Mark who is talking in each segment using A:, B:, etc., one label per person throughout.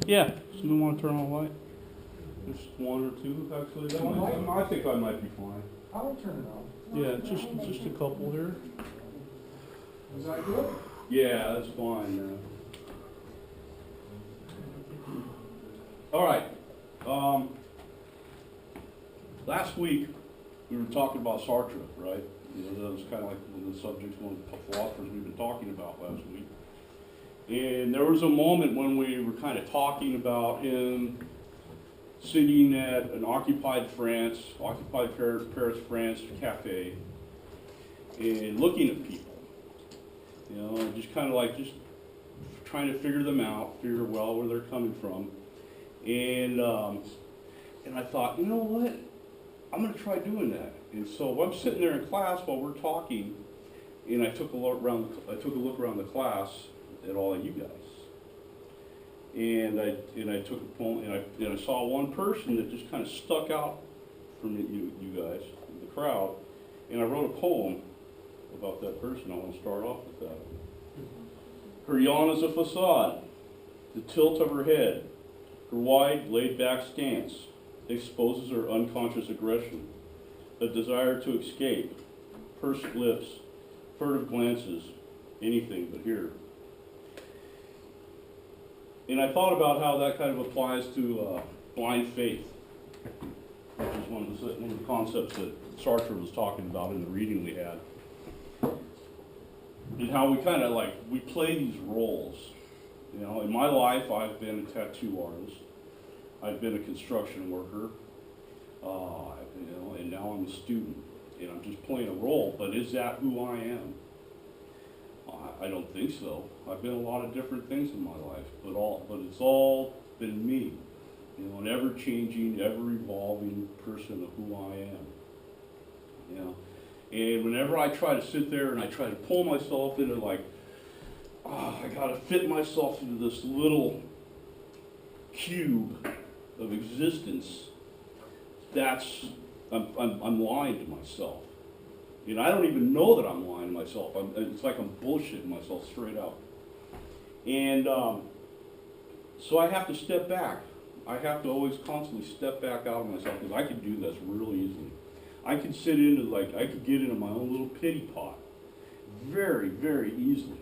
A: Yeah, somebody want to turn on the light? Just one or two, actually. I think I might be fine.
B: I'll turn it on.
A: Yeah, just a couple here.
B: Is that good?
A: Yeah, that's fine. All right. Last week we were talking about Sartre, right? You know, that was kind of like one of the subjects, one of the philosophers we've been talking about last week. And there was a moment when we were kind of talking about him sitting at an occupied Paris, France cafe, and looking at people. You know, just kind of like just trying to figure them out, figure well where they're coming from. And I thought, you know what? I'm going to try doing that. And so I'm sitting there in class while we're talking, and I took a look around the class at all of you guys. And I took a poem, and I saw one person that just kind of stuck out from you guys, the crowd, and I wrote a poem about that person. I want to start off with that. Her yawn is a facade, the tilt of her head, her wide, laid-back stance exposes her unconscious aggression, a desire to escape, pursed lips, furtive glances, anything but here. And I thought about how that kind of applies to blind faith, which is one of the concepts that Sartre was talking about in the reading we had. And how we kind of we play these roles. You know, in my life, I've been a tattoo artist. I've been a construction worker, you know, and now I'm a student. And I'm just playing a role, but is that who I am? I don't think so. I've been a lot of different things in my life, but it's all been me. You know, an ever-changing, ever-evolving person of who I am. You know, and whenever I try to sit there and I try to pull myself into I gotta fit myself into this little cube of existence, I'm lying to myself. You know, I don't even know that I'm lying to myself. It's like I'm bullshitting myself straight out. And so I have to step back. I have to always constantly step back out of myself, because I can do this really easily. I can get into my own little pity pot very, very easily.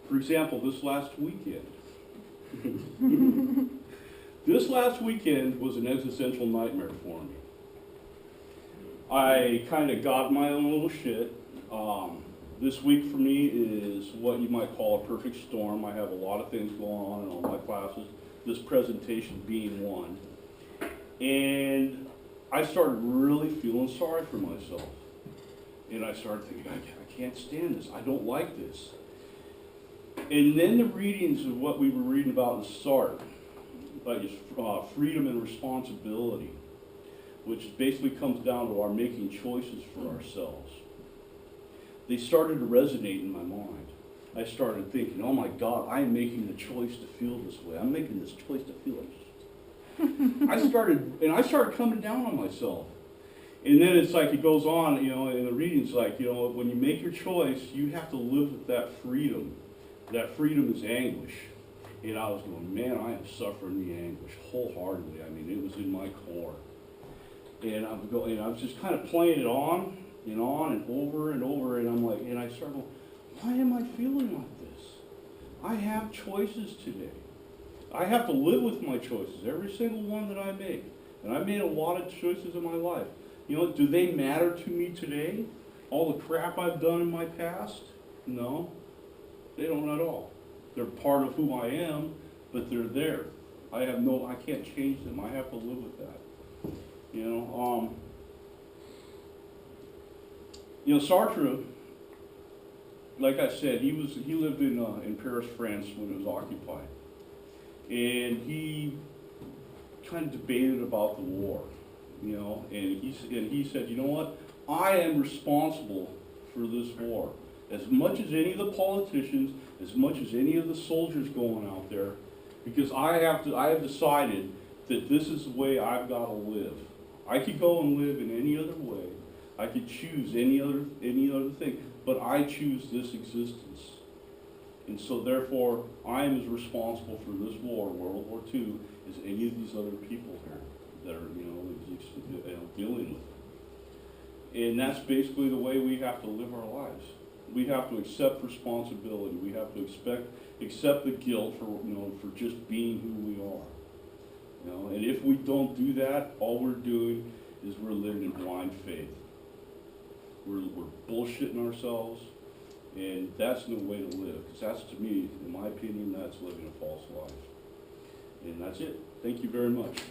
A: For example, this last weekend. This last weekend was an existential nightmare for me. I kind of got my own little shit. This week for me is what you might call a perfect storm. I have a lot of things going on in all my classes, this presentation being one. And I started really feeling sorry for myself. And I started thinking, I can't stand this. I don't like this. And then the readings of what we were reading about in Sartre, like freedom and responsibility, which basically comes down to our making choices for ourselves. They started to resonate in my mind. I started thinking, oh my God, I'm making the choice to feel this way. I'm making this choice to feel it. I started coming down on myself. And then it's like it goes on, you know, in the readings, like, you know, when you make your choice, you have to live with that freedom. That freedom is anguish. And I was going, man, I am suffering the anguish wholeheartedly. I mean, it was in my core. And I was just kind of playing it on and over and over, and I'm like, and I started going, why am I feeling like this? I have choices today. I have to live with my choices, every single one that I make. And I've made a lot of choices in my life. You know, do they matter to me today? All the crap I've done in my past? No, they don't at all. They're part of who I am, but they're there. I can't change them. I have to live with that. Sartre, like I said, he lived in Paris, France when it was occupied, and he kind of debated about the war, you know, and he said, you know what, I am responsible for this war, as much as any of the politicians, as much as any of the soldiers going out there, because I have decided that this is the way I've got to live. I could go and live in any other way. I could choose any other thing, but I choose this existence. And so therefore, I am as responsible for this war, World War II, as any of these other people here that are, dealing with it. And that's basically the way we have to live our lives. We have to accept responsibility. We have to accept the guilt for just being who we are. And if we don't do that, all we're doing is we're living in blind faith. We're bullshitting ourselves, and that's no way to live. Because that's, to me, in my opinion, that's living a false life. And that's it. Thank you very much.